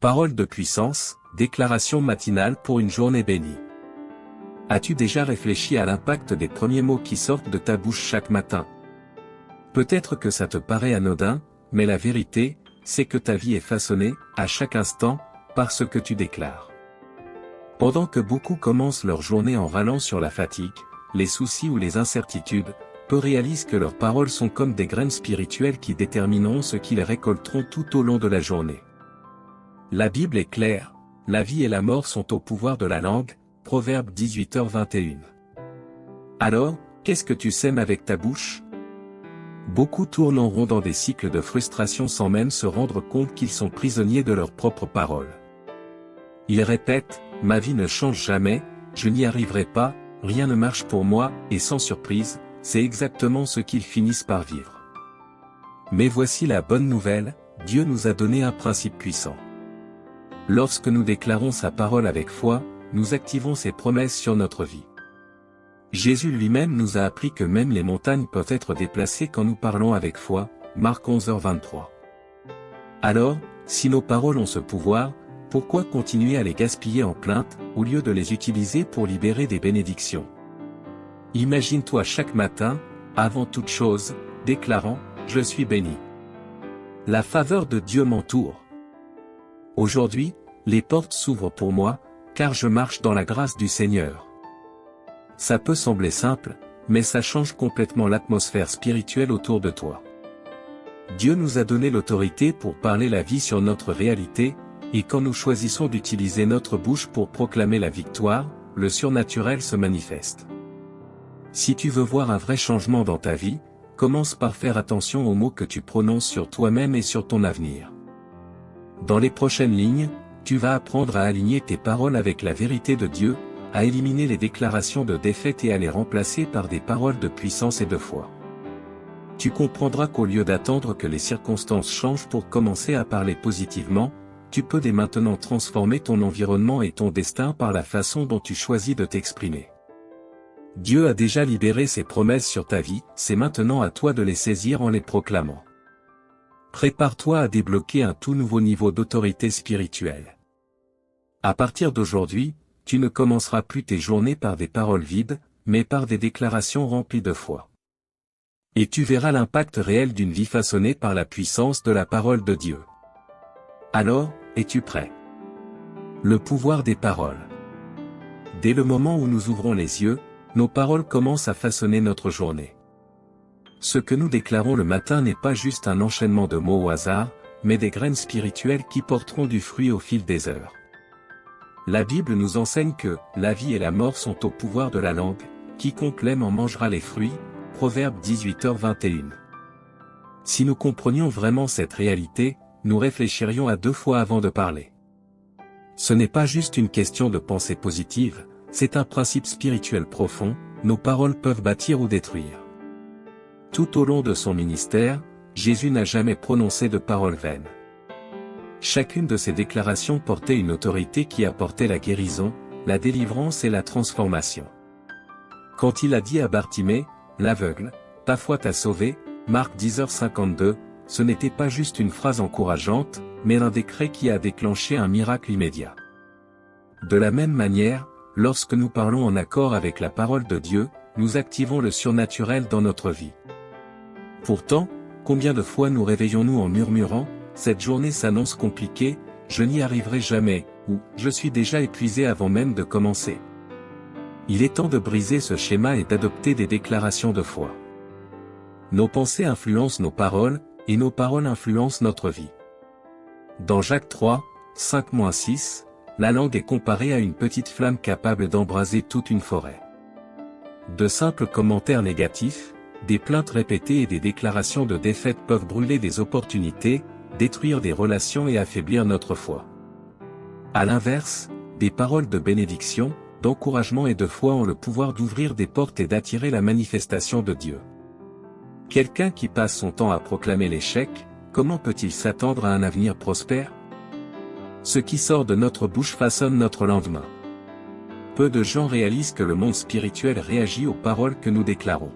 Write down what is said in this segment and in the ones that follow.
Parole de puissance, déclaration matinale pour une journée bénie. As-tu déjà réfléchi à l'impact des premiers mots qui sortent de ta bouche chaque matin? Peut-être que ça te paraît anodin, mais la vérité, c'est que ta vie est façonnée, à chaque instant, par ce que tu déclares. Pendant que beaucoup commencent leur journée en râlant sur la fatigue, les soucis ou les incertitudes, peu réalisent que leurs paroles sont comme des graines spirituelles qui détermineront ce qu'ils récolteront tout au long de la journée. La Bible est claire, la vie et la mort sont au pouvoir de la langue, Proverbe 18h21. Alors, qu'est-ce que tu sèmes avec ta bouche? Beaucoup tournent en rond dans des cycles de frustration sans même se rendre compte qu'ils sont prisonniers de leurs propres paroles. Ils répètent, ma vie ne change jamais, je n'y arriverai pas, rien ne marche pour moi, et sans surprise, c'est exactement ce qu'ils finissent par vivre. Mais voici la bonne nouvelle, Dieu nous a donné un principe puissant. Lorsque nous déclarons sa parole avec foi, nous activons ses promesses sur notre vie. Jésus lui-même nous a appris que même les montagnes peuvent être déplacées quand nous parlons avec foi, Marc 11h23. Alors, si nos paroles ont ce pouvoir, pourquoi continuer à les gaspiller en plaintes, au lieu de les utiliser pour libérer des bénédictions? Imagine-toi chaque matin, avant toute chose, déclarant « Je suis béni. La faveur de Dieu m'entoure. Aujourd'hui, les portes s'ouvrent pour moi, car je marche dans la grâce du Seigneur. » Ça peut sembler simple, mais ça change complètement l'atmosphère spirituelle autour de toi. Dieu nous a donné l'autorité pour parler la vie sur notre réalité, et quand nous choisissons d'utiliser notre bouche pour proclamer la victoire, le surnaturel se manifeste. Si tu veux voir un vrai changement dans ta vie, commence par faire attention aux mots que tu prononces sur toi-même et sur ton avenir. Dans les prochaines lignes, tu vas apprendre à aligner tes paroles avec la vérité de Dieu, à éliminer les déclarations de défaite et à les remplacer par des paroles de puissance et de foi. Tu comprendras qu'au lieu d'attendre que les circonstances changent pour commencer à parler positivement, tu peux dès maintenant transformer ton environnement et ton destin par la façon dont tu choisis de t'exprimer. Dieu a déjà libéré ses promesses sur ta vie, c'est maintenant à toi de les saisir en les proclamant. Prépare-toi à débloquer un tout nouveau niveau d'autorité spirituelle. À partir d'aujourd'hui, tu ne commenceras plus tes journées par des paroles vides, mais par des déclarations remplies de foi. Et tu verras l'impact réel d'une vie façonnée par la puissance de la parole de Dieu. Alors, es-tu prêt? Le pouvoir des paroles. Dès le moment où nous ouvrons les yeux, nos paroles commencent à façonner notre journée. Ce que nous déclarons le matin n'est pas juste un enchaînement de mots au hasard, mais des graines spirituelles qui porteront du fruit au fil des heures. La Bible nous enseigne que la vie et la mort sont au pouvoir de la langue, quiconque l'aime en mangera les fruits, Proverbe 18h21. Si nous comprenions vraiment cette réalité, nous réfléchirions à 2 fois avant de parler. Ce n'est pas juste une question de pensée positive, c'est un principe spirituel profond, nos paroles peuvent bâtir ou détruire. Tout au long de son ministère, Jésus n'a jamais prononcé de paroles vaines. Chacune de ses déclarations portait une autorité qui apportait la guérison, la délivrance et la transformation. Quand il a dit à Bartimée, l'aveugle, « Ta foi t'a sauvé », Marc 10h52, ce n'était pas juste une phrase encourageante, mais un décret qui a déclenché un miracle immédiat. De la même manière, lorsque nous parlons en accord avec la parole de Dieu, nous activons le surnaturel dans notre vie. Pourtant, combien de fois nous réveillons-nous en murmurant, « Cette journée s'annonce compliquée, je n'y arriverai jamais » ou « Je suis déjà épuisé avant même de commencer ». Il est temps de briser ce schéma et d'adopter des déclarations de foi. Nos pensées influencent nos paroles, et nos paroles influencent notre vie. Dans Jacques 3, 5-6, la langue est comparée à une petite flamme capable d'embraser toute une forêt. De simples commentaires négatifs, des plaintes répétées et des déclarations de défaite peuvent brûler des opportunités, détruire des relations et affaiblir notre foi. À l'inverse, des paroles de bénédiction, d'encouragement et de foi ont le pouvoir d'ouvrir des portes et d'attirer la manifestation de Dieu. Quelqu'un qui passe son temps à proclamer l'échec, comment peut-il s'attendre à un avenir prospère? Ce qui sort de notre bouche façonne notre lendemain. Peu de gens réalisent que le monde spirituel réagit aux paroles que nous déclarons.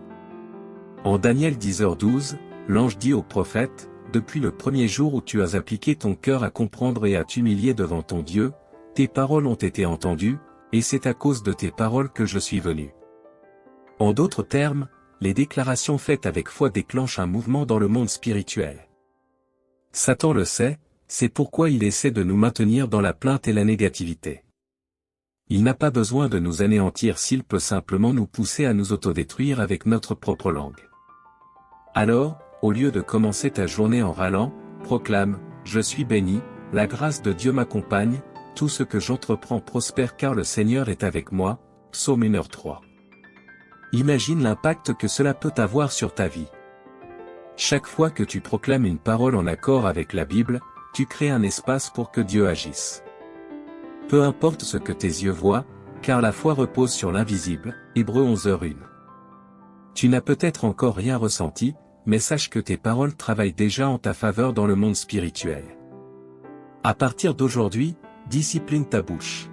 En Daniel 10h12, l'ange dit au prophète, depuis le premier jour où tu as appliqué ton cœur à comprendre et à t'humilier devant ton Dieu, tes paroles ont été entendues, et c'est à cause de tes paroles que je suis venu. En d'autres termes, les déclarations faites avec foi déclenchent un mouvement dans le monde spirituel. Satan le sait, c'est pourquoi il essaie de nous maintenir dans la plainte et la négativité. Il n'a pas besoin de nous anéantir s'il peut simplement nous pousser à nous autodétruire avec notre propre langue. Alors, au lieu de commencer ta journée en râlant, proclame « Je suis béni, la grâce de Dieu m'accompagne, tout ce que j'entreprends prospère car le Seigneur est avec moi » Psaume 1:3. Imagine l'impact que cela peut avoir sur ta vie. Chaque fois que tu proclames une parole en accord avec la Bible, tu crées un espace pour que Dieu agisse. Peu importe ce que tes yeux voient, car la foi repose sur l'invisible, Hébreux 11:1. Tu n'as peut-être encore rien ressenti, mais sache que tes paroles travaillent déjà en ta faveur dans le monde spirituel. À partir d'aujourd'hui, discipline ta bouche.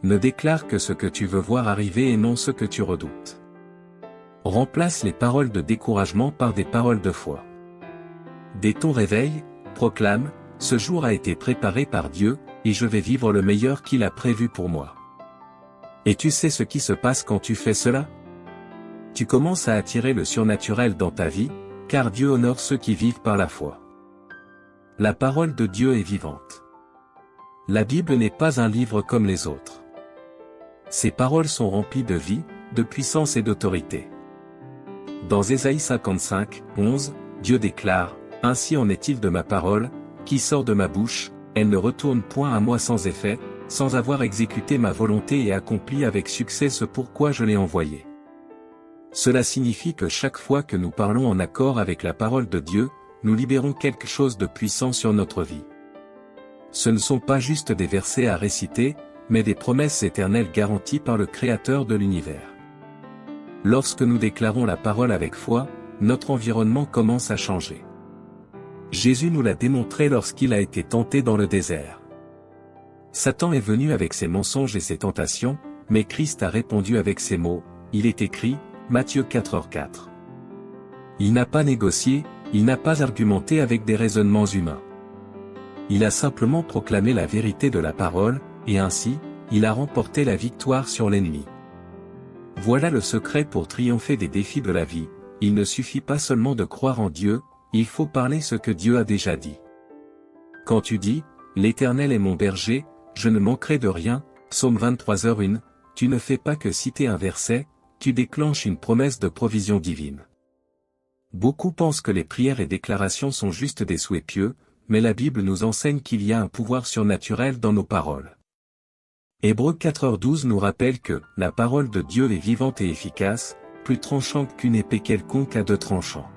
Ne déclare que ce que tu veux voir arriver et non ce que tu redoutes. Remplace les paroles de découragement par des paroles de foi. Dès ton réveil, proclame « Ce jour a été préparé par Dieu, et je vais vivre le meilleur qu'il a prévu pour moi. » Et tu sais ce qui se passe quand tu fais cela? Tu commences à attirer le surnaturel dans ta vie, car Dieu honore ceux qui vivent par la foi. La parole de Dieu est vivante. La Bible n'est pas un livre comme les autres. Ses paroles sont remplies de vie, de puissance et d'autorité. Dans Ésaïe 55:11, Dieu déclare « Ainsi en est-il de ma parole, qui sort de ma bouche, elle ne retourne point à moi sans effet, sans avoir exécuté ma volonté et accompli avec succès ce pourquoi je l'ai envoyé. » Cela signifie que chaque fois que nous parlons en accord avec la parole de Dieu, nous libérons quelque chose de puissant sur notre vie. Ce ne sont pas juste des versets à réciter, mais des promesses éternelles garanties par le Créateur de l'univers. Lorsque nous déclarons la parole avec foi, notre environnement commence à changer. Jésus nous l'a démontré lorsqu'il a été tenté dans le désert. Satan est venu avec ses mensonges et ses tentations, mais Christ a répondu avec ces mots, il est écrit, Matthieu 4:4. Il n'a pas négocié, il n'a pas argumenté avec des raisonnements humains. Il a simplement proclamé la vérité de la parole, et ainsi, il a remporté la victoire sur l'ennemi. Voilà le secret pour triompher des défis de la vie, il ne suffit pas seulement de croire en Dieu, il faut parler ce que Dieu a déjà dit. Quand tu dis, l'Éternel est mon berger, je ne manquerai de rien, Psaume 23:1, tu ne fais pas que citer un verset, tu déclenches une promesse de provision divine. Beaucoup pensent que les prières et déclarations sont juste des souhaits pieux, mais la Bible nous enseigne qu'il y a un pouvoir surnaturel dans nos paroles. Hébreux 4:12 nous rappelle que « La parole de Dieu est vivante et efficace, plus tranchante qu'une épée quelconque à deux tranchants. »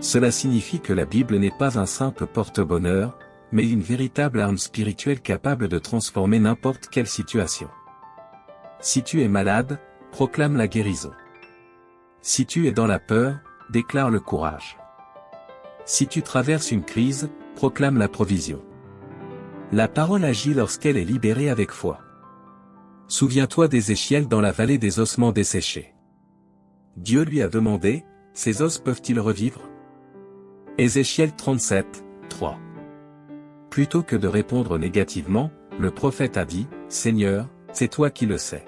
Cela signifie que la Bible n'est pas un simple porte-bonheur, mais une véritable arme spirituelle capable de transformer n'importe quelle situation. Si tu es malade, proclame la guérison. Si tu es dans la peur, déclare le courage. Si tu traverses une crise, proclame la provision. La parole agit lorsqu'elle est libérée avec foi. Souviens-toi d'Ézéchiel dans la vallée des ossements desséchés. Dieu lui a demandé, ces os peuvent-ils revivre? Ézéchiel 37:3. Plutôt que de répondre négativement, le prophète a dit, Seigneur, c'est toi qui le sais.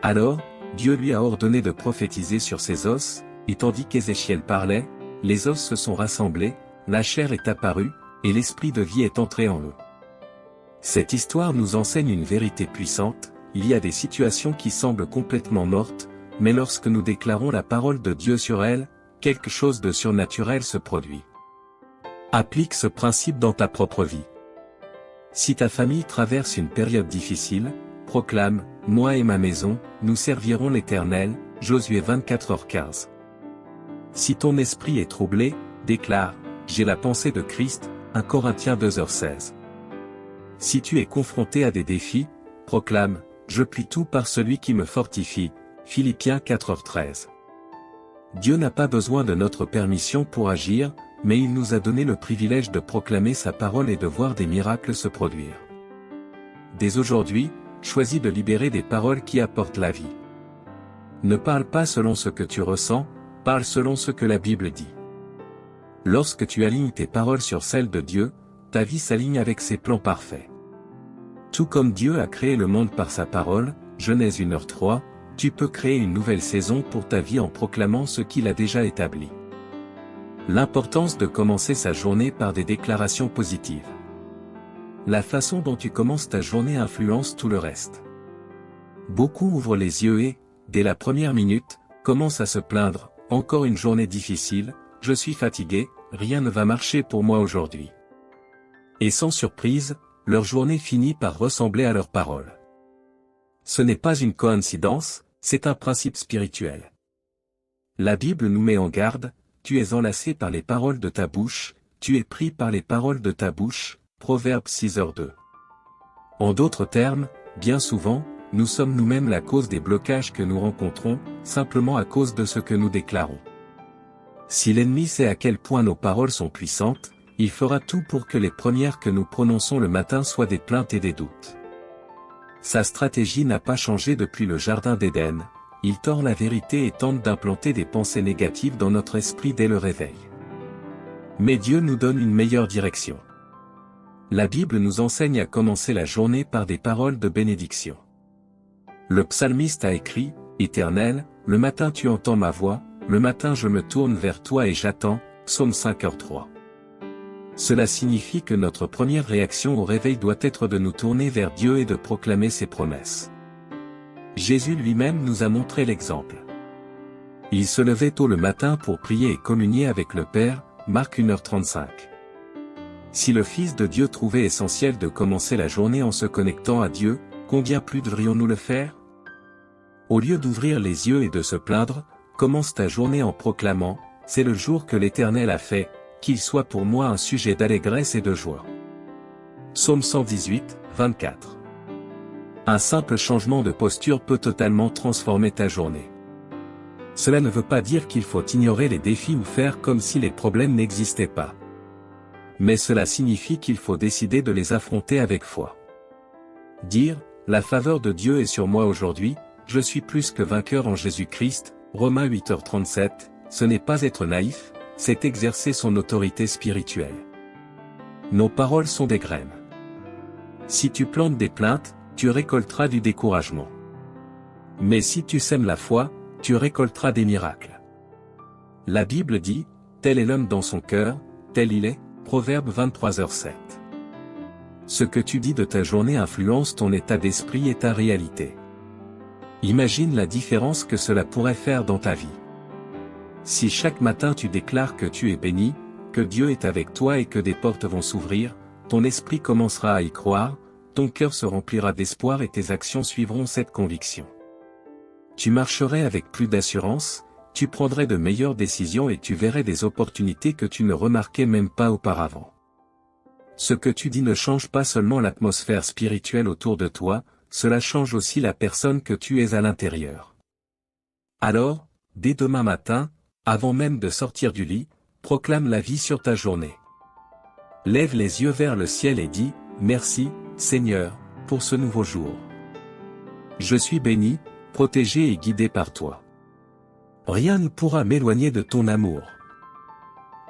Alors, Dieu lui a ordonné de prophétiser sur ces os, et tandis qu'Ézéchiel parlait, les os se sont rassemblés, la chair est apparue, et l'esprit de vie est entré en eux. Cette histoire nous enseigne une vérité puissante, il y a des situations qui semblent complètement mortes, mais lorsque nous déclarons la parole de Dieu sur elles, quelque chose de surnaturel se produit. Applique ce principe dans ta propre vie. Si ta famille traverse une période difficile, proclame, moi et ma maison, nous servirons l'Éternel, Josué 24:15. Si ton esprit est troublé, déclare, j'ai la pensée de Christ, 1 Corinthiens 2:16. Si tu es confronté à des défis, proclame, je plie tout par celui qui me fortifie, Philippiens 4:13. Dieu n'a pas besoin de notre permission pour agir, mais il nous a donné le privilège de proclamer sa parole et de voir des miracles se produire. Dès aujourd'hui, choisis de libérer des paroles qui apportent la vie. Ne parle pas selon ce que tu ressens, parle selon ce que la Bible dit. Lorsque tu alignes tes paroles sur celles de Dieu, ta vie s'aligne avec ses plans parfaits. Tout comme Dieu a créé le monde par sa parole, Genèse 1h3, tu peux créer une nouvelle saison pour ta vie en proclamant ce qu'il a déjà établi. L'importance de commencer sa journée par des déclarations positives. La façon dont tu commences ta journée influence tout le reste. Beaucoup ouvrent les yeux et, dès la première minute, commencent à se plaindre, « Encore une journée difficile, je suis fatigué, rien ne va marcher pour moi aujourd'hui. » Et sans surprise, leur journée finit par ressembler à leurs paroles. Ce n'est pas une coïncidence, c'est un principe spirituel. La Bible nous met en garde, « Tu es enlacé par les paroles de ta bouche, tu es pris par les paroles de ta bouche » Proverbe 6h2. En d'autres termes, bien souvent, nous sommes nous-mêmes la cause des blocages que nous rencontrons, simplement à cause de ce que nous déclarons. Si l'ennemi sait à quel point nos paroles sont puissantes, il fera tout pour que les premières que nous prononçons le matin soient des plaintes et des doutes. Sa stratégie n'a pas changé depuis le Jardin d'Éden, il tord la vérité et tente d'implanter des pensées négatives dans notre esprit dès le réveil. Mais Dieu nous donne une meilleure direction. La Bible nous enseigne à commencer la journée par des paroles de bénédiction. Le psalmiste a écrit, « Éternel, le matin tu entends ma voix, le matin je me tourne vers toi et j'attends » Psaume 5h3. Cela signifie que notre première réaction au réveil doit être de nous tourner vers Dieu et de proclamer ses promesses. Jésus lui-même nous a montré l'exemple. Il se levait tôt le matin pour prier et communier avec le Père, Marc 1h35. Si le Fils de Dieu trouvait essentiel de commencer la journée en se connectant à Dieu, combien plus devrions-nous le faire? Au lieu d'ouvrir les yeux et de se plaindre, commence ta journée en proclamant, « C'est le jour que l'Éternel a fait, qu'il soit pour moi un sujet d'allégresse et de joie. » Psaume 118, 24. Un simple changement de posture peut totalement transformer ta journée. Cela ne veut pas dire qu'il faut ignorer les défis ou faire comme si les problèmes n'existaient pas. Mais cela signifie qu'il faut décider de les affronter avec foi. Dire, la faveur de Dieu est sur moi aujourd'hui, je suis plus que vainqueur en Jésus-Christ, Romains 8h37, ce n'est pas être naïf, c'est exercer son autorité spirituelle. Nos paroles sont des graines. Si tu plantes des plaintes, tu récolteras du découragement. Mais si tu sèmes la foi, tu récolteras des miracles. La Bible dit, tel est l'homme dans son cœur, tel il est, Proverbe 23h7. Ce que tu dis de ta journée influence ton état d'esprit et ta réalité. Imagine la différence que cela pourrait faire dans ta vie. Si chaque matin tu déclares que tu es béni, que Dieu est avec toi et que des portes vont s'ouvrir, ton esprit commencera à y croire, ton cœur se remplira d'espoir et tes actions suivront cette conviction. Tu marcherais avec plus d'assurance, tu prendrais de meilleures décisions et tu verrais des opportunités que tu ne remarquais même pas auparavant. Ce que tu dis ne change pas seulement l'atmosphère spirituelle autour de toi, cela change aussi la personne que tu es à l'intérieur. Alors, dès demain matin, avant même de sortir du lit, proclame la vie sur ta journée. Lève les yeux vers le ciel et dis, « Merci, Seigneur, pour ce nouveau jour. Je suis béni, protégé et guidé par toi. Rien ne pourra m'éloigner de ton amour. »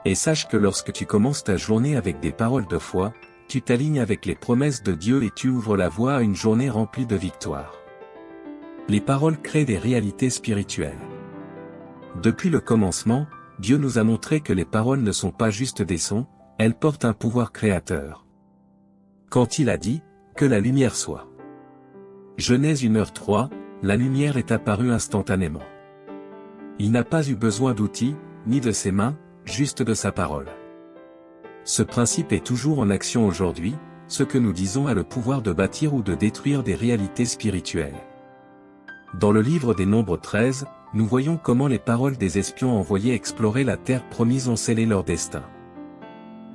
Et sache que lorsque tu commences ta journée avec des paroles de foi, tu t'alignes avec les promesses de Dieu et tu ouvres la voie à une journée remplie de victoires. Les paroles créent des réalités spirituelles. Depuis le commencement, Dieu nous a montré que les paroles ne sont pas juste des sons, elles portent un pouvoir créateur. Quand il a dit, que la lumière soit. Genèse 1h3, la lumière est apparue instantanément. Il n'a pas eu besoin d'outils, ni de ses mains, juste de sa parole. Ce principe est toujours en action aujourd'hui, ce que nous disons a le pouvoir de bâtir ou de détruire des réalités spirituelles. Dans le livre des Nombres 13, nous voyons comment les paroles des espions envoyés explorer la terre promise ont scellé leur destin.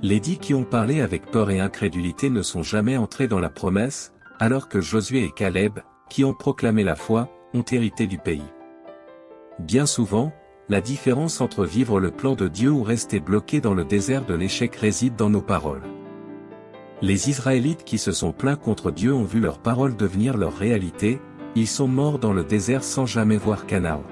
Les 10 qui ont parlé avec peur et incrédulité ne sont jamais entrés dans la promesse, alors que Josué et Caleb, qui ont proclamé la foi, ont hérité du pays. Bien souvent, la différence entre vivre le plan de Dieu ou rester bloqué dans le désert de l'échec réside dans nos paroles. Les Israélites qui se sont plaints contre Dieu ont vu leurs paroles devenir leur réalité, ils sont morts dans le désert sans jamais voir Canaan.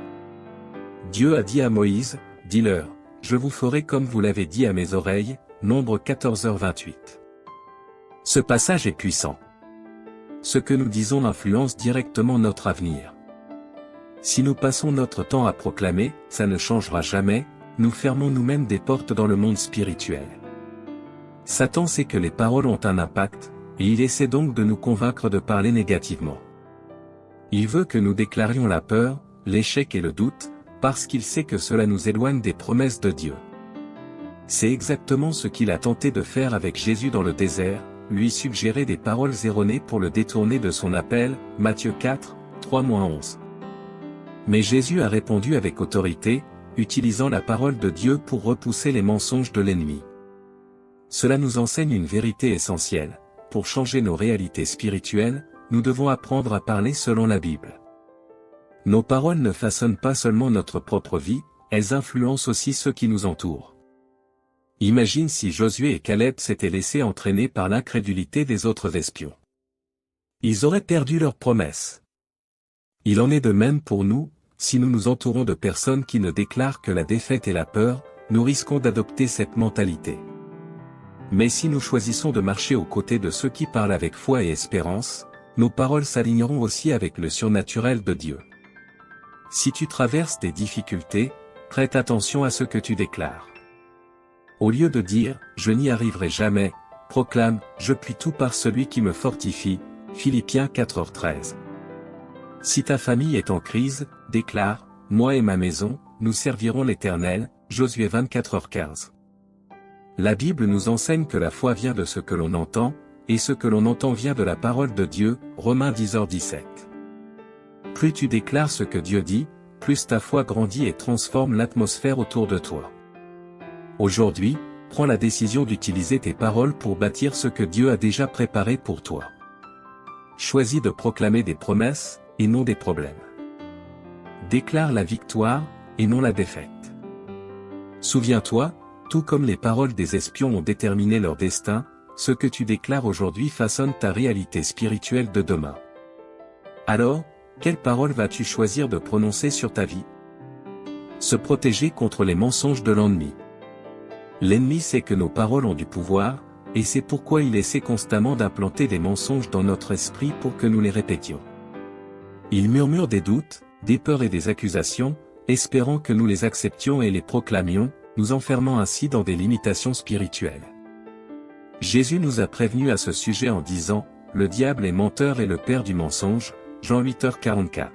Dieu a dit à Moïse, « Dis-leur, je vous ferai comme vous l'avez dit à mes oreilles, Nombre 14h28. Ce passage est puissant. Ce que nous disons influence directement notre avenir. Si nous passons notre temps à proclamer, ça ne changera jamais, nous fermons nous-mêmes des portes dans le monde spirituel. Satan sait que les paroles ont un impact, et il essaie donc de nous convaincre de parler négativement. Il veut que nous déclarions la peur, l'échec et le doute, parce qu'il sait que cela nous éloigne des promesses de Dieu. C'est exactement ce qu'il a tenté de faire avec Jésus dans le désert, lui suggérer des paroles erronées pour le détourner de son appel, Matthieu 4, 3-11. Mais Jésus a répondu avec autorité, utilisant la parole de Dieu pour repousser les mensonges de l'ennemi. Cela nous enseigne une vérité essentielle. Pour changer nos réalités spirituelles, nous devons apprendre à parler selon la Bible. Nos paroles ne façonnent pas seulement notre propre vie, elles influencent aussi ceux qui nous entourent. Imagine si Josué et Caleb s'étaient laissés entraîner par l'incrédulité des autres espions. Ils auraient perdu leur promesse. Il en est de même pour nous, si nous nous entourons de personnes qui ne déclarent que la défaite et la peur, nous risquons d'adopter cette mentalité. Mais si nous choisissons de marcher aux côtés de ceux qui parlent avec foi et espérance, nos paroles s'aligneront aussi avec le surnaturel de Dieu. Si tu traverses des difficultés, prête attention à ce que tu déclares. Au lieu de dire « je n'y arriverai jamais », proclame « je puis tout par celui qui me fortifie », Philippiens 4h13. Si ta famille est en crise, déclare « moi et ma maison, nous servirons l'Éternel », Josué 24h15. La Bible nous enseigne que la foi vient de ce que l'on entend, et ce que l'on entend vient de la parole de Dieu, Romains 10h17. Plus tu déclares ce que Dieu dit, plus ta foi grandit et transforme l'atmosphère autour de toi. Aujourd'hui, prends la décision d'utiliser tes paroles pour bâtir ce que Dieu a déjà préparé pour toi. Choisis de proclamer des promesses, et non des problèmes. Déclare la victoire, et non la défaite. Souviens-toi, tout comme les paroles des espions ont déterminé leur destin, ce que tu déclares aujourd'hui façonne ta réalité spirituelle de demain. Alors, quelle parole vas-tu choisir de prononcer sur ta vie? Se protéger contre les mensonges de l'ennemi. L'ennemi sait que nos paroles ont du pouvoir, et c'est pourquoi il essaie constamment d'implanter des mensonges dans notre esprit pour que nous les répétions. Il murmure des doutes, des peurs et des accusations, espérant que nous les acceptions et les proclamions, nous enfermant ainsi dans des limitations spirituelles. Jésus nous a prévenus à ce sujet en disant, « Le diable est menteur et le père du mensonge » Jean 8h44.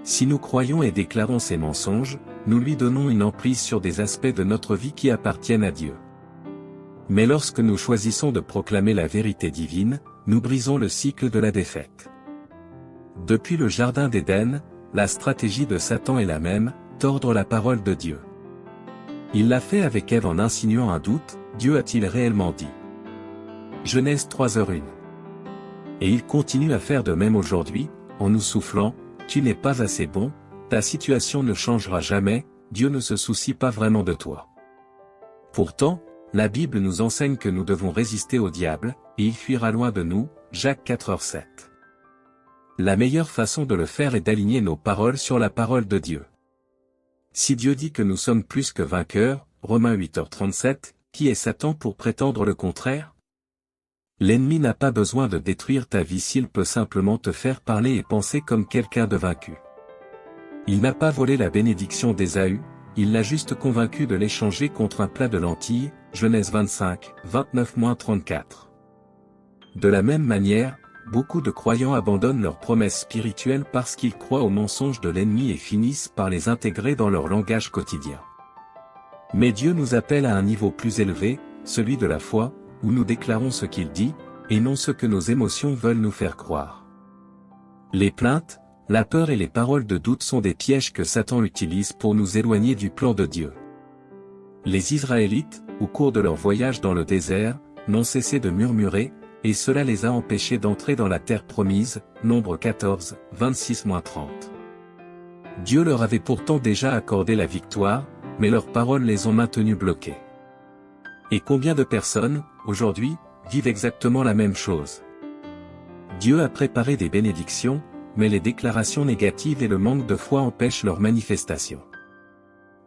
Si nous croyons et déclarons ces mensonges, nous lui donnons une emprise sur des aspects de notre vie qui appartiennent à Dieu. Mais lorsque nous choisissons de proclamer la vérité divine, nous brisons le cycle de la défaite. Depuis le jardin d'Éden, la stratégie de Satan est la même, tordre la parole de Dieu. Il l'a fait avec Ève en insinuant un doute, Dieu a-t-il réellement dit? Genèse 3h01. Et il continue à faire de même aujourd'hui, en nous soufflant, tu n'es pas assez bon, ta situation ne changera jamais, Dieu ne se soucie pas vraiment de toi. Pourtant, la Bible nous enseigne que nous devons résister au diable, et il fuira loin de nous, Jacques 4h7. La meilleure façon de le faire est d'aligner nos paroles sur la parole de Dieu. Si Dieu dit que nous sommes plus que vainqueurs, Romains 8h37, qui est Satan pour prétendre le contraire? L'ennemi n'a pas besoin de détruire ta vie s'il peut simplement te faire parler et penser comme quelqu'un de vaincu. Il n'a pas volé la bénédiction d'Ésaü, il l'a juste convaincu de l'échanger contre un plat de lentilles, Genèse 25, 29-34. De la même manière, beaucoup de croyants abandonnent leurs promesses spirituelles parce qu'ils croient aux mensonges de l'ennemi et finissent par les intégrer dans leur langage quotidien. Mais Dieu nous appelle à un niveau plus élevé, celui de la foi, où nous déclarons ce qu'il dit, et non ce que nos émotions veulent nous faire croire. Les plaintes, la peur et les paroles de doute sont des pièges que Satan utilise pour nous éloigner du plan de Dieu. Les Israélites, au cours de leur voyage dans le désert, n'ont cessé de murmurer, et cela les a empêchés d'entrer dans la terre promise, Nombre 14, 26-30. Dieu leur avait pourtant déjà accordé la victoire, mais leurs paroles les ont maintenus bloqués. Et combien de personnes, aujourd'hui, vivent exactement la même chose? Dieu a préparé des bénédictions, mais les déclarations négatives et le manque de foi empêchent leur manifestation.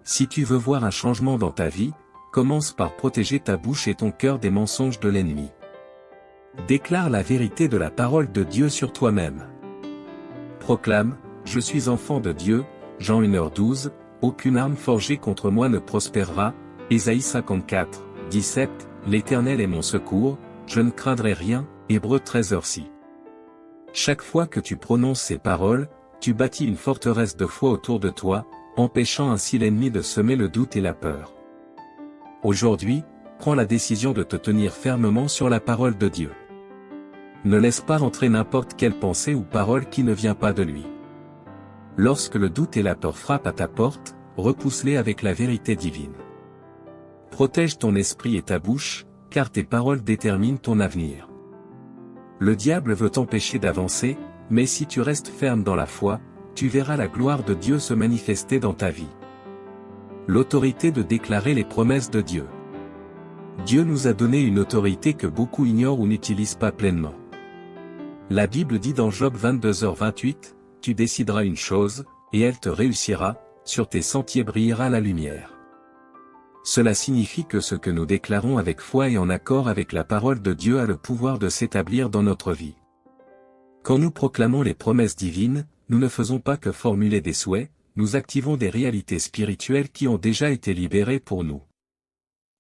Si tu veux voir un changement dans ta vie, commence par protéger ta bouche et ton cœur des mensonges de l'ennemi. Déclare la vérité de la parole de Dieu sur toi-même. Proclame, je suis enfant de Dieu, Jean 1h12, aucune arme forgée contre moi ne prospérera, Ésaïe 54, 17, l'Éternel est mon secours, je ne craindrai rien, Hébreux 13h6. Chaque fois que tu prononces ces paroles, tu bâtis une forteresse de foi autour de toi, empêchant ainsi l'ennemi de semer le doute et la peur. Aujourd'hui, prends la décision de te tenir fermement sur la parole de Dieu. Ne laisse pas entrer n'importe quelle pensée ou parole qui ne vient pas de lui. Lorsque le doute et la peur frappent à ta porte, repousse-les avec la vérité divine. Protège ton esprit et ta bouche, car tes paroles déterminent ton avenir. Le diable veut t'empêcher d'avancer, mais si tu restes ferme dans la foi, tu verras la gloire de Dieu se manifester dans ta vie. L'autorité de déclarer les promesses de Dieu. Dieu nous a donné une autorité que beaucoup ignorent ou n'utilisent pas pleinement. La Bible dit dans Job 22h28, « Tu décideras une chose, et elle te réussira, sur tes sentiers brillera la lumière. » Cela signifie que ce que nous déclarons avec foi et en accord avec la parole de Dieu a le pouvoir de s'établir dans notre vie. Quand nous proclamons les promesses divines, nous ne faisons pas que formuler des souhaits, nous activons des réalités spirituelles qui ont déjà été libérées pour nous.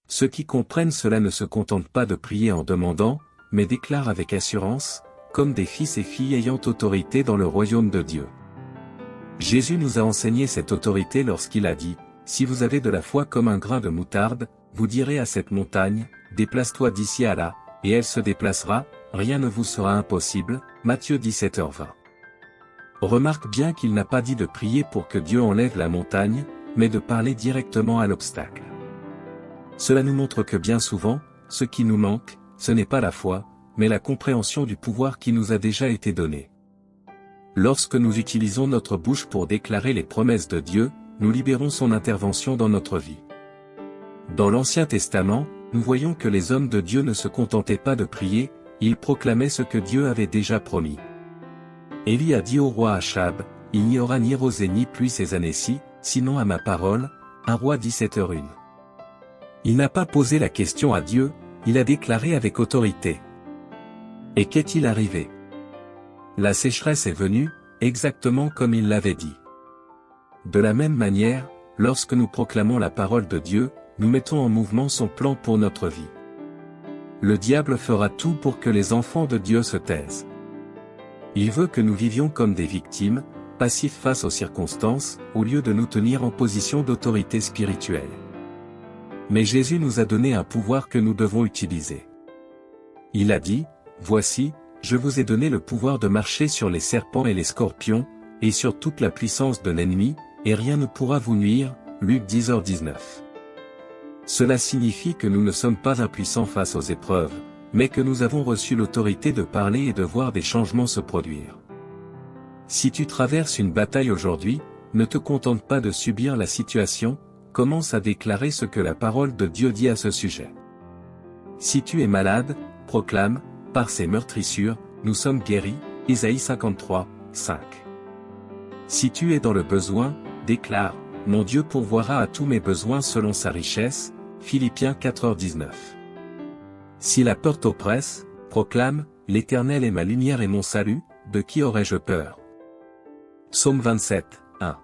Ceux qui comprennent cela ne se contentent pas de prier en demandant, mais déclarent avec assurance, comme des fils et filles ayant autorité dans le royaume de Dieu. Jésus nous a enseigné cette autorité lorsqu'il a dit, « Si vous avez de la foi comme un grain de moutarde, vous direz à cette montagne, déplace-toi d'ici à là, et elle se déplacera, rien ne vous sera impossible. » Matthieu 17h20. Remarque bien qu'il n'a pas dit de prier pour que Dieu enlève la montagne, mais de parler directement à l'obstacle. Cela nous montre que bien souvent, ce qui nous manque, ce n'est pas la foi, mais la compréhension du pouvoir qui nous a déjà été donné. Lorsque nous utilisons notre bouche pour déclarer les promesses de Dieu, nous libérons son intervention dans notre vie. Dans l'Ancien Testament, nous voyons que les hommes de Dieu ne se contentaient pas de prier, ils proclamaient ce que Dieu avait déjà promis. Élie a dit au roi Achab, « Il n'y aura ni rosée ni pluie ces années-ci, sinon à ma parole. » 1 Roi 17h1. Il n'a pas posé la question à Dieu, il a déclaré avec autorité. Et qu'est-il arrivé? La sécheresse est venue, exactement comme il l'avait dit. De la même manière, lorsque nous proclamons la parole de Dieu, nous mettons en mouvement son plan pour notre vie. Le diable fera tout pour que les enfants de Dieu se taisent. Il veut que nous vivions comme des victimes, passifs face aux circonstances, au lieu de nous tenir en position d'autorité spirituelle. Mais Jésus nous a donné un pouvoir que nous devons utiliser. Il a dit, « Voici, je vous ai donné le pouvoir de marcher sur les serpents et les scorpions, et sur toute la puissance de l'ennemi, et rien ne pourra vous nuire. » Luc 10h19. Cela signifie que nous ne sommes pas impuissants face aux épreuves, mais que nous avons reçu l'autorité de parler et de voir des changements se produire. Si tu traverses une bataille aujourd'hui, ne te contente pas de subir la situation, commence à déclarer ce que la parole de Dieu dit à ce sujet. Si tu es malade, proclame, par ses meurtrissures, nous sommes guéris, Ésaïe 53, 5. Si tu es dans le besoin, déclare, mon Dieu pourvoira à tous mes besoins selon sa richesse, Philippiens 4h19. Si la peur t'oppresse, proclame, l'Éternel est ma lumière et mon salut, de qui aurais-je peur? Psaume 27, 1.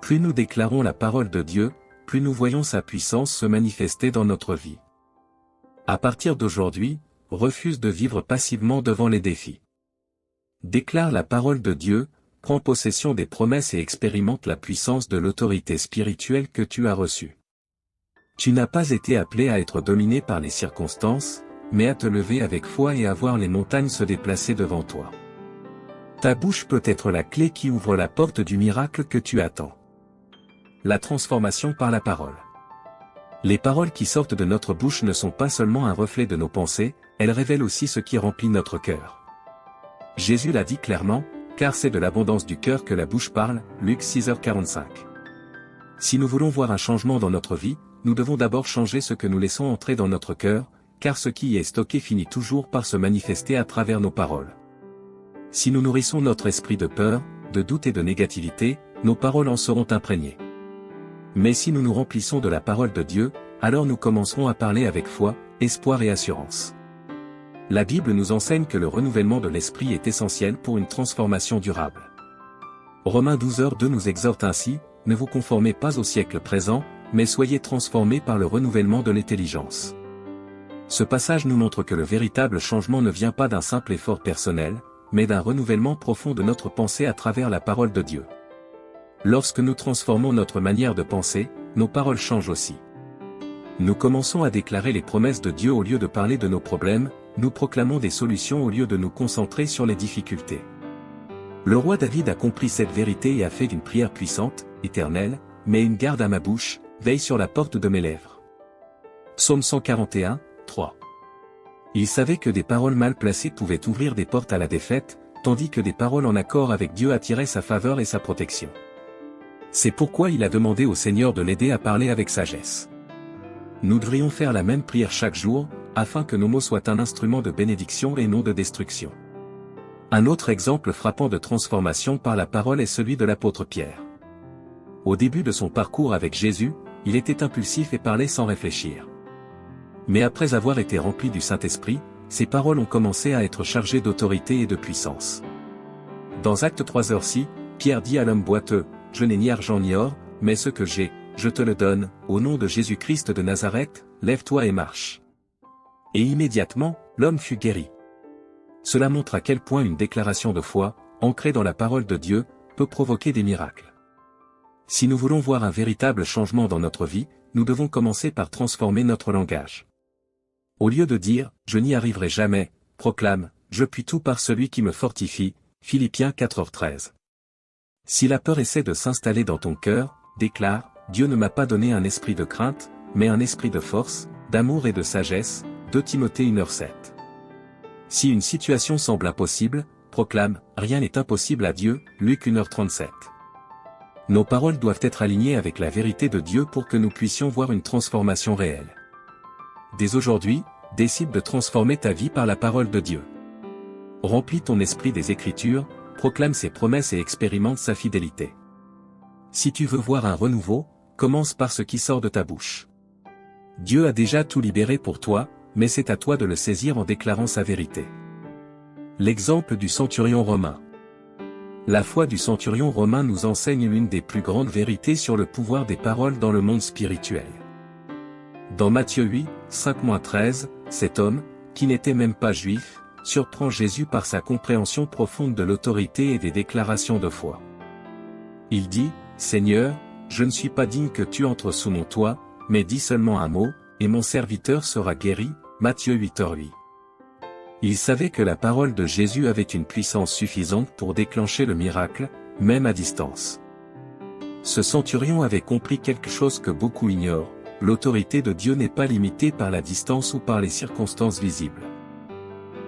Plus nous déclarons la parole de Dieu, plus nous voyons sa puissance se manifester dans notre vie. À partir d'aujourd'hui, refuse de vivre passivement devant les défis. Déclare la parole de Dieu, prends possession des promesses et expérimente la puissance de l'autorité spirituelle que tu as reçue. Tu n'as pas été appelé à être dominé par les circonstances, mais à te lever avec foi et à voir les montagnes se déplacer devant toi. Ta bouche peut être la clé qui ouvre la porte du miracle que tu attends. La transformation par la parole. Les paroles qui sortent de notre bouche ne sont pas seulement un reflet de nos pensées, elles révèlent aussi ce qui remplit notre cœur. Jésus l'a dit clairement, car c'est de l'abondance du cœur que la bouche parle, Luc 6h45. Si nous voulons voir un changement dans notre vie, nous devons d'abord changer ce que nous laissons entrer dans notre cœur, car ce qui y est stocké finit toujours par se manifester à travers nos paroles. Si nous nourrissons notre esprit de peur, de doute et de négativité, nos paroles en seront imprégnées. Mais si nous nous remplissons de la parole de Dieu, alors nous commencerons à parler avec foi, espoir et assurance. La Bible nous enseigne que le renouvellement de l'esprit est essentiel pour une transformation durable. Romains 12:2 nous exhorte ainsi, « Ne vous conformez pas au siècle présent, mais soyez transformés par le renouvellement de l'intelligence. » Ce passage nous montre que le véritable changement ne vient pas d'un simple effort personnel, mais d'un renouvellement profond de notre pensée à travers la parole de Dieu. Lorsque nous transformons notre manière de penser, nos paroles changent aussi. Nous commençons à déclarer les promesses de Dieu au lieu de parler de nos problèmes, nous proclamons des solutions au lieu de nous concentrer sur les difficultés. Le roi David a compris cette vérité et a fait d'une prière puissante, éternelle, « Mets une garde à ma bouche, veille sur la porte de mes lèvres. » Psaume 141, 3. Il savait que des paroles mal placées pouvaient ouvrir des portes à la défaite, tandis que des paroles en accord avec Dieu attiraient sa faveur et sa protection. C'est pourquoi il a demandé au Seigneur de l'aider à parler avec sagesse. Nous devrions faire la même prière chaque jour, afin que nos mots soient un instrument de bénédiction et non de destruction. Un autre exemple frappant de transformation par la parole est celui de l'apôtre Pierre. Au début de son parcours avec Jésus, il était impulsif et parlait sans réfléchir. Mais après avoir été rempli du Saint-Esprit, ses paroles ont commencé à être chargées d'autorité et de puissance. Dans Actes 3:6, Pierre dit à l'homme boiteux, « Je n'ai ni argent ni or, mais ce que j'ai, je te le donne, au nom de Jésus-Christ de Nazareth, lève-toi et marche. » Et immédiatement, l'homme fut guéri. Cela montre à quel point une déclaration de foi, ancrée dans la parole de Dieu, peut provoquer des miracles. Si nous voulons voir un véritable changement dans notre vie, nous devons commencer par transformer notre langage. Au lieu de dire « Je n'y arriverai jamais », proclame « Je puis tout par celui qui me fortifie », Philippiens 4:13. Si la peur essaie de s'installer dans ton cœur, déclare « Dieu ne m'a pas donné un esprit de crainte, mais un esprit de force, d'amour et de sagesse », 2 Timothée 1:7. Si une situation semble impossible, proclame « Rien n'est impossible à Dieu », Luc 1:37. Nos paroles doivent être alignées avec la vérité de Dieu pour que nous puissions voir une transformation réelle. Dès aujourd'hui, décide de transformer ta vie par la parole de Dieu. Remplis ton esprit des Écritures, proclame ses promesses et expérimente sa fidélité. Si tu veux voir un renouveau, commence par ce qui sort de ta bouche. Dieu a déjà tout libéré pour toi, mais c'est à toi de le saisir en déclarant sa vérité. L'exemple du centurion romain. La foi du centurion romain nous enseigne l'une des plus grandes vérités sur le pouvoir des paroles dans le monde spirituel. Dans Matthieu 8, 5-13, cet homme, qui n'était même pas juif, surprend Jésus par sa compréhension profonde de l'autorité et des déclarations de foi. Il dit, « Seigneur, je ne suis pas digne que tu entres sous mon toit, mais dis seulement un mot, et mon serviteur sera guéri. » Matthieu 8:8. Il savait que la parole de Jésus avait une puissance suffisante pour déclencher le miracle, même à distance. Ce centurion avait compris quelque chose que beaucoup ignorent, l'autorité de Dieu n'est pas limitée par la distance ou par les circonstances visibles.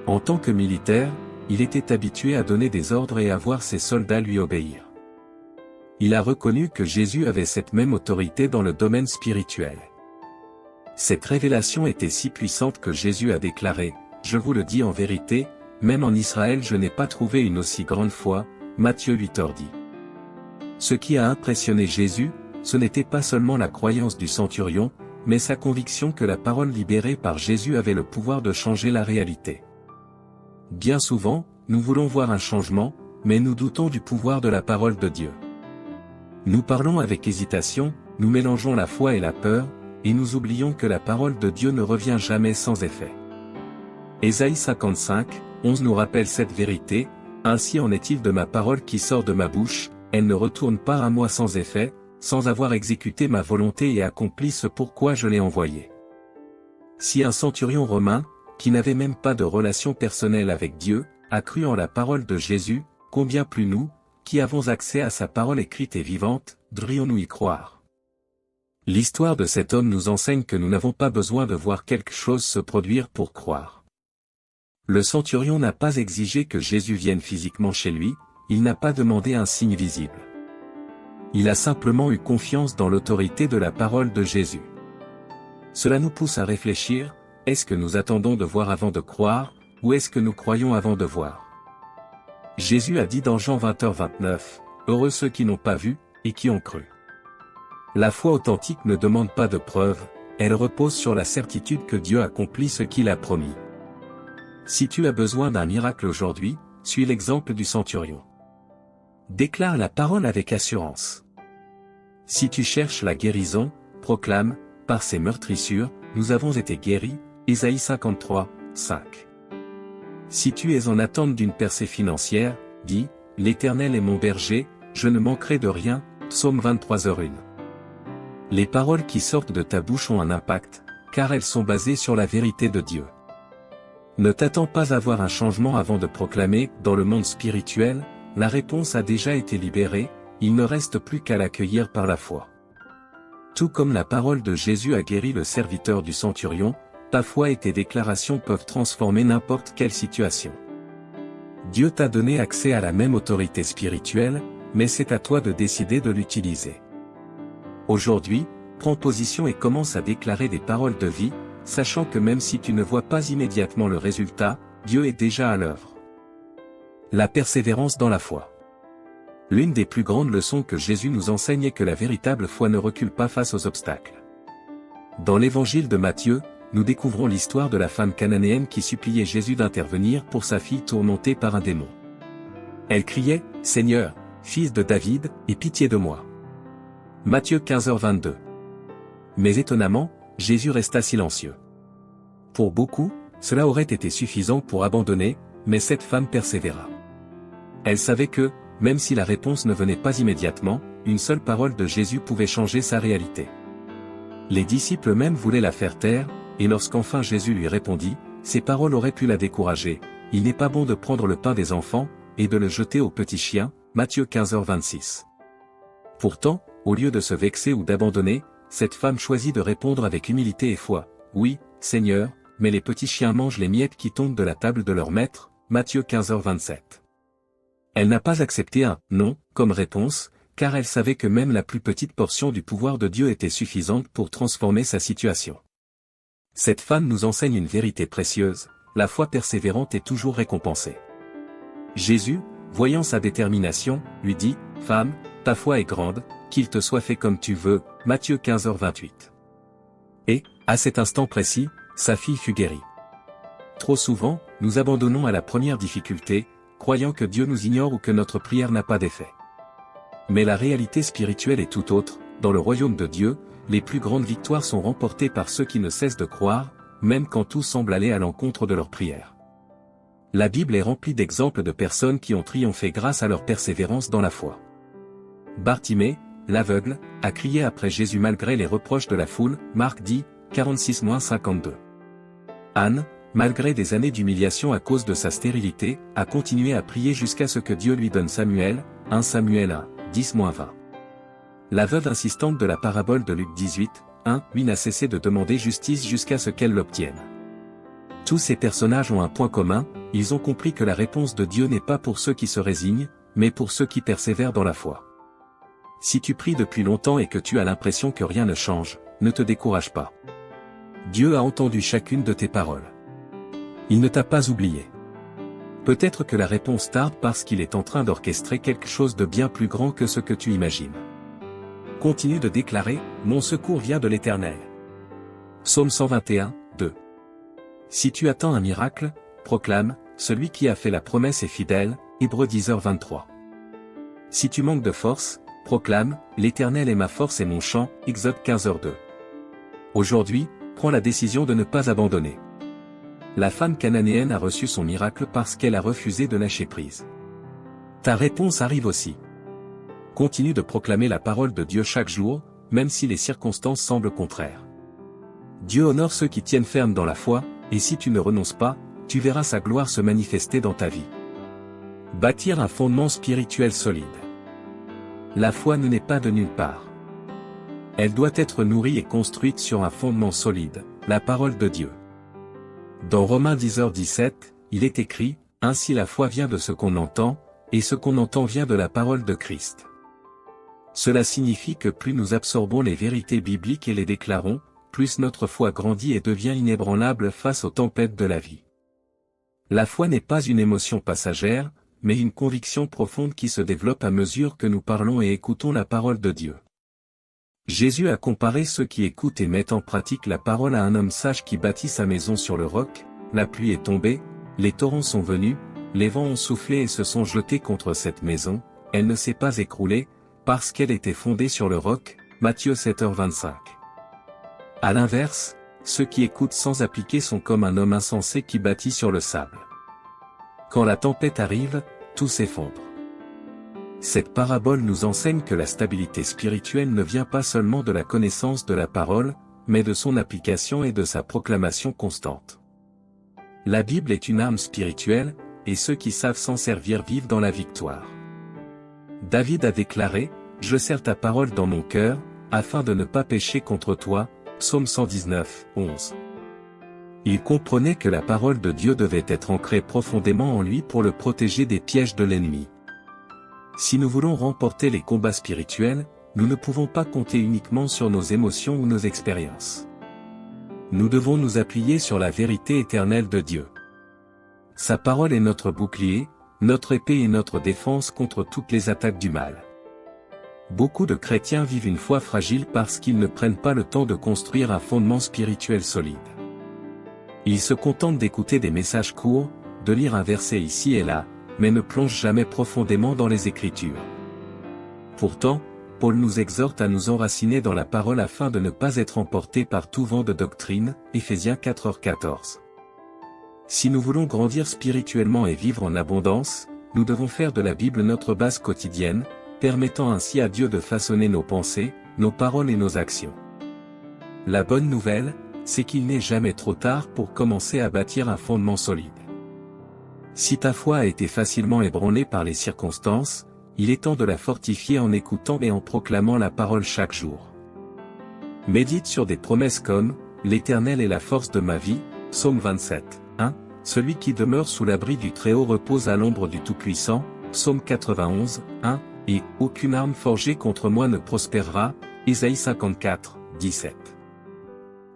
En tant que militaire, il était habitué à donner des ordres et à voir ses soldats lui obéir. Il a reconnu que Jésus avait cette même autorité dans le domaine spirituel. Cette révélation était si puissante que Jésus a déclaré, « Je vous le dis en vérité, même en Israël je n'ai pas trouvé une aussi grande foi. » Matthieu 8:10. Ce qui a impressionné Jésus, ce n'était pas seulement la croyance du centurion, mais sa conviction que la parole libérée par Jésus avait le pouvoir de changer la réalité. Bien souvent, nous voulons voir un changement, mais nous doutons du pouvoir de la parole de Dieu. Nous parlons avec hésitation, nous mélangeons la foi et la peur, et nous oublions que la parole de Dieu ne revient jamais sans effet. Ésaïe 55:11 nous rappelle cette vérité, « Ainsi en est-il de ma parole qui sort de ma bouche, elle ne retourne pas à moi sans effet, sans avoir exécuté ma volonté et accompli ce pourquoi je l'ai envoyé. » Si un centurion romain, qui n'avait même pas de relation personnelle avec Dieu, a cru en la parole de Jésus, combien plus nous, qui avons accès à sa parole écrite et vivante, devrions-nous y croire? L'histoire de cet homme nous enseigne que nous n'avons pas besoin de voir quelque chose se produire pour croire. Le centurion n'a pas exigé que Jésus vienne physiquement chez lui, il n'a pas demandé un signe visible. Il a simplement eu confiance dans l'autorité de la parole de Jésus. Cela nous pousse à réfléchir, est-ce que nous attendons de voir avant de croire, ou est-ce que nous croyons avant de voir? Jésus a dit dans Jean 20:29, « Heureux ceux qui n'ont pas vu, et qui ont cru. » La foi authentique ne demande pas de preuves, elle repose sur la certitude que Dieu accomplit ce qu'il a promis. Si tu as besoin d'un miracle aujourd'hui, suis l'exemple du centurion. Déclare la parole avec assurance. Si tu cherches la guérison, proclame, par ses meurtrissures, nous avons été guéris, Ésaïe 53, 5. Si tu es en attente d'une percée financière, dis, l'Éternel est mon berger, je ne manquerai de rien, Psaume 23h1. Les paroles qui sortent de ta bouche ont un impact, car elles sont basées sur la vérité de Dieu. Ne t'attends pas à voir un changement avant de proclamer, dans le monde spirituel, la réponse a déjà été libérée, il ne reste plus qu'à l'accueillir par la foi. Tout comme la parole de Jésus a guéri le serviteur du centurion, ta foi et tes déclarations peuvent transformer n'importe quelle situation. Dieu t'a donné accès à la même autorité spirituelle, mais c'est à toi de décider de l'utiliser. Aujourd'hui, prends position et commence à déclarer des paroles de vie, sachant que même si tu ne vois pas immédiatement le résultat, Dieu est déjà à l'œuvre. La persévérance dans la foi. L'une des plus grandes leçons que Jésus nous enseigne est que la véritable foi ne recule pas face aux obstacles. Dans l'évangile de Matthieu, nous découvrons l'histoire de la femme cananéenne qui suppliait Jésus d'intervenir pour sa fille tourmentée par un démon. Elle criait, « Seigneur, fils de David, aie pitié de moi. » Matthieu 15h22. Mais étonnamment, Jésus resta silencieux. Pour beaucoup, cela aurait été suffisant pour abandonner, mais cette femme persévéra. Elle savait que, même si la réponse ne venait pas immédiatement, une seule parole de Jésus pouvait changer sa réalité. Les disciples eux-mêmes voulaient la faire taire, et lorsqu'enfin Jésus lui répondit, ces paroles auraient pu la décourager, « Il n'est pas bon de prendre le pain des enfants, et de le jeter aux petits chiens » Matthieu 15h26. Pourtant, au lieu de se vexer ou d'abandonner, cette femme choisit de répondre avec humilité et foi, « Oui, Seigneur, mais les petits chiens mangent les miettes qui tombent de la table de leur maître » Matthieu 15h27. Elle n'a pas accepté un « non » comme réponse, car elle savait que même la plus petite portion du pouvoir de Dieu était suffisante pour transformer sa situation. Cette femme nous enseigne une vérité précieuse, la foi persévérante est toujours récompensée. Jésus, voyant sa détermination, lui dit, « Femme, ta foi est grande, qu'il te soit fait comme tu veux » Matthieu 15h28. Et, à cet instant précis, sa fille fut guérie. Trop souvent, nous abandonnons à la première difficulté, croyant que Dieu nous ignore ou que notre prière n'a pas d'effet. Mais la réalité spirituelle est tout autre, dans le royaume de Dieu, les plus grandes victoires sont remportées par ceux qui ne cessent de croire, même quand tout semble aller à l'encontre de leur prière. La Bible est remplie d'exemples de personnes qui ont triomphé grâce à leur persévérance dans la foi. Bartimée, l'aveugle, a crié après Jésus malgré les reproches de la foule, Marc 10, 46-52. Anne, malgré des années d'humiliation à cause de sa stérilité, a continué à prier jusqu'à ce que Dieu lui donne Samuel, 1 Samuel 1, 10-20. La veuve insistante de la parabole de Luc 18, 1, lui n'a cessé de demander justice jusqu'à ce qu'elle l'obtienne. Tous ces personnages ont un point commun, ils ont compris que la réponse de Dieu n'est pas pour ceux qui se résignent, mais pour ceux qui persévèrent dans la foi. Si tu pries depuis longtemps et que tu as l'impression que rien ne change, ne te décourage pas. Dieu a entendu chacune de tes paroles. Il ne t'a pas oublié. Peut-être que la réponse tarde parce qu'il est en train d'orchestrer quelque chose de bien plus grand que ce que tu imagines. Continue de déclarer, « Mon secours vient de l'Éternel » Psaume 121, 2. Si tu attends un miracle, proclame, « Celui qui a fait la promesse est fidèle » Hébreux 10h23. Si tu manques de force, proclame, « L'Éternel est ma force et mon chant » Exode 15h2. Aujourd'hui, prends la décision de ne pas abandonner. La femme cananéenne a reçu son miracle parce qu'elle a refusé de lâcher prise. Ta réponse arrive aussi. Continue de proclamer la parole de Dieu chaque jour, même si les circonstances semblent contraires. Dieu honore ceux qui tiennent ferme dans la foi, et si tu ne renonces pas, tu verras sa gloire se manifester dans ta vie. Bâtir un fondement spirituel solide. La foi ne naît pas de nulle part. Elle doit être nourrie et construite sur un fondement solide, la parole de Dieu. Dans Romains 10h17, il est écrit, « Ainsi la foi vient de ce qu'on entend, et ce qu'on entend vient de la parole de Christ. » Cela signifie que plus nous absorbons les vérités bibliques et les déclarons, plus notre foi grandit et devient inébranlable face aux tempêtes de la vie. La foi n'est pas une émotion passagère, mais une conviction profonde qui se développe à mesure que nous parlons et écoutons la parole de Dieu. Jésus a comparé ceux qui écoutent et mettent en pratique la parole à un homme sage qui bâtit sa maison sur le roc. La pluie est tombée, les torrents sont venus, les vents ont soufflé et se sont jetés contre cette maison, elle ne s'est pas écroulée, parce qu'elle était fondée sur le roc. Matthieu 7h25. À l'inverse, ceux qui écoutent sans appliquer sont comme un homme insensé qui bâtit sur le sable. Quand la tempête arrive, tout s'effondre. Cette parabole nous enseigne que la stabilité spirituelle ne vient pas seulement de la connaissance de la parole, mais de son application et de sa proclamation constante. La Bible est une arme spirituelle, et ceux qui savent s'en servir vivent dans la victoire. David a déclaré, « Je serre ta parole dans mon cœur, afin de ne pas pécher contre toi » Psaume 119, 11. Il comprenait que la parole de Dieu devait être ancrée profondément en lui pour le protéger des pièges de l'ennemi. Si nous voulons remporter les combats spirituels, nous ne pouvons pas compter uniquement sur nos émotions ou nos expériences. Nous devons nous appuyer sur la vérité éternelle de Dieu. Sa parole est notre bouclier, notre épée et notre défense contre toutes les attaques du mal. Beaucoup de chrétiens vivent une foi fragile parce qu'ils ne prennent pas le temps de construire un fondement spirituel solide. Ils se contentent d'écouter des messages courts, de lire un verset ici et là, mais ne plongent jamais profondément dans les Écritures. Pourtant, Paul nous exhorte à nous enraciner dans la parole afin de ne pas être emportés par tout vent de doctrine, Éphésiens 4h14. Si nous voulons grandir spirituellement et vivre en abondance, nous devons faire de la Bible notre base quotidienne, permettant ainsi à Dieu de façonner nos pensées, nos paroles et nos actions. La bonne nouvelle, c'est qu'il n'est jamais trop tard pour commencer à bâtir un fondement solide. Si ta foi a été facilement ébranlée par les circonstances, il est temps de la fortifier en écoutant et en proclamant la parole chaque jour. Médite sur des promesses comme « L'Éternel est la force de ma vie » Psaume 27, 1 « Celui qui demeure sous l'abri du Très-Haut repose à l'ombre du Tout-Puissant » Psaume 91, 1 et « Aucune arme forgée contre moi ne prospérera » Ésaïe 54, 17.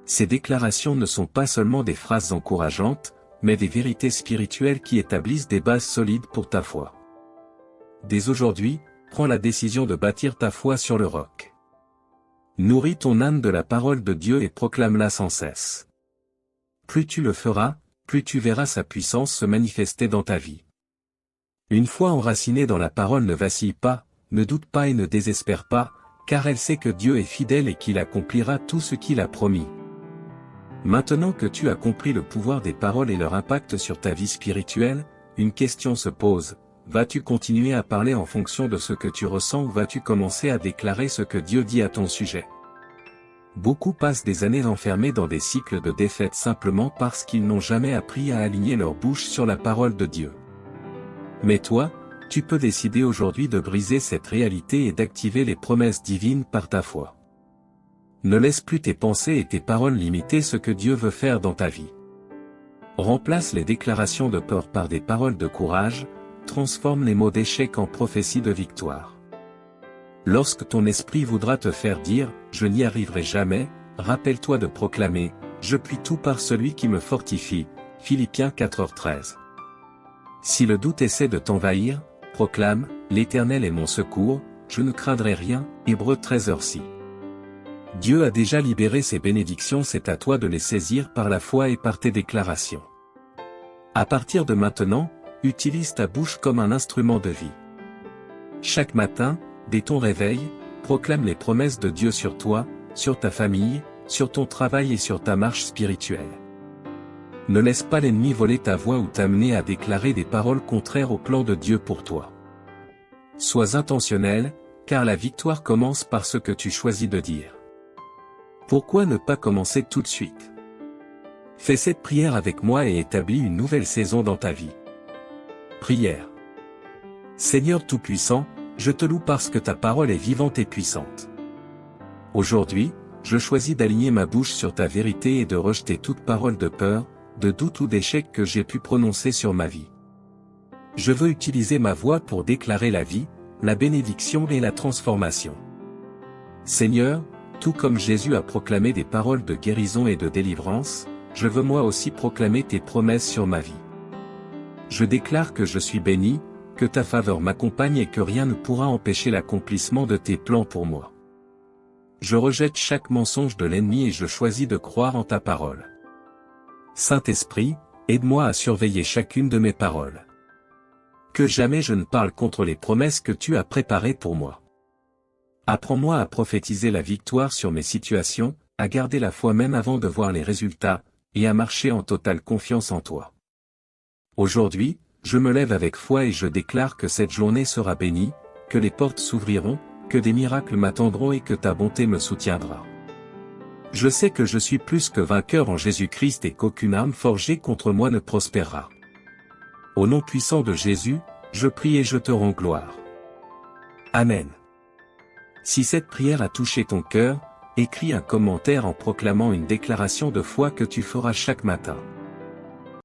Ces déclarations ne sont pas seulement des phrases encourageantes, mais des vérités spirituelles qui établissent des bases solides pour ta foi. Dès aujourd'hui, prends la décision de bâtir ta foi sur le roc. Nourris ton âme de la parole de Dieu et proclame-la sans cesse. Plus tu le feras, plus tu verras sa puissance se manifester dans ta vie. Une foi enracinée dans la parole ne vacille pas, ne doute pas et ne désespère pas, car elle sait que Dieu est fidèle et qu'il accomplira tout ce qu'il a promis. Maintenant que tu as compris le pouvoir des paroles et leur impact sur ta vie spirituelle, une question se pose, vas-tu continuer à parler en fonction de ce que tu ressens ou vas-tu commencer à déclarer ce que Dieu dit à ton sujet? Beaucoup passent des années enfermés dans des cycles de défaite simplement parce qu'ils n'ont jamais appris à aligner leur bouche sur la parole de Dieu. Mais toi, tu peux décider aujourd'hui de briser cette réalité et d'activer les promesses divines par ta foi. Ne laisse plus tes pensées et tes paroles limiter ce que Dieu veut faire dans ta vie. Remplace les déclarations de peur par des paroles de courage, transforme les mots d'échec en prophéties de victoire. Lorsque ton esprit voudra te faire dire « Je n'y arriverai jamais », rappelle-toi de proclamer « Je puis tout par celui qui me fortifie » Philippiens 4h13. Si le doute essaie de t'envahir, proclame « L'Éternel est mon secours, je ne craindrai rien » Hébreux 13h6. Dieu a déjà libéré ses bénédictions, c'est à toi de les saisir par la foi et par tes déclarations. À partir de maintenant, utilise ta bouche comme un instrument de vie. Chaque matin, dès ton réveil, proclame les promesses de Dieu sur toi, sur ta famille, sur ton travail et sur ta marche spirituelle. Ne laisse pas l'ennemi voler ta voix ou t'amener à déclarer des paroles contraires au plan de Dieu pour toi. Sois intentionnel, car la victoire commence par ce que tu choisis de dire. Pourquoi ne pas commencer tout de suite? Fais cette prière avec moi et établis une nouvelle saison dans ta vie. Prière. Seigneur Tout-Puissant, je te loue parce que ta parole est vivante et puissante. Aujourd'hui, je choisis d'aligner ma bouche sur ta vérité et de rejeter toute parole de peur, de doute ou d'échec que j'ai pu prononcer sur ma vie. Je veux utiliser ma voix pour déclarer la vie, la bénédiction et la transformation. Seigneur, tout comme Jésus a proclamé des paroles de guérison et de délivrance, je veux moi aussi proclamer tes promesses sur ma vie. Je déclare que je suis béni, que ta faveur m'accompagne et que rien ne pourra empêcher l'accomplissement de tes plans pour moi. je rejette chaque mensonge de l'ennemi et je choisis de croire en ta parole. Saint-Esprit, aide-moi à surveiller chacune de mes paroles. Que jamais je ne parle contre les promesses que tu as préparées pour moi. Apprends-moi à prophétiser la victoire sur mes situations, à garder la foi même avant de voir les résultats, et à marcher en totale confiance en toi. Aujourd'hui, je me lève avec foi et je déclare que cette journée sera bénie, que les portes s'ouvriront, que des miracles m'attendront et que ta bonté me soutiendra. Je sais que je suis plus que vainqueur en Jésus-Christ et qu'aucune arme forgée contre moi ne prospérera. Au nom puissant de Jésus, je prie et je te rends gloire. Amen. Si cette prière a touché ton cœur, écris un commentaire en proclamant une déclaration de foi que tu feras chaque matin.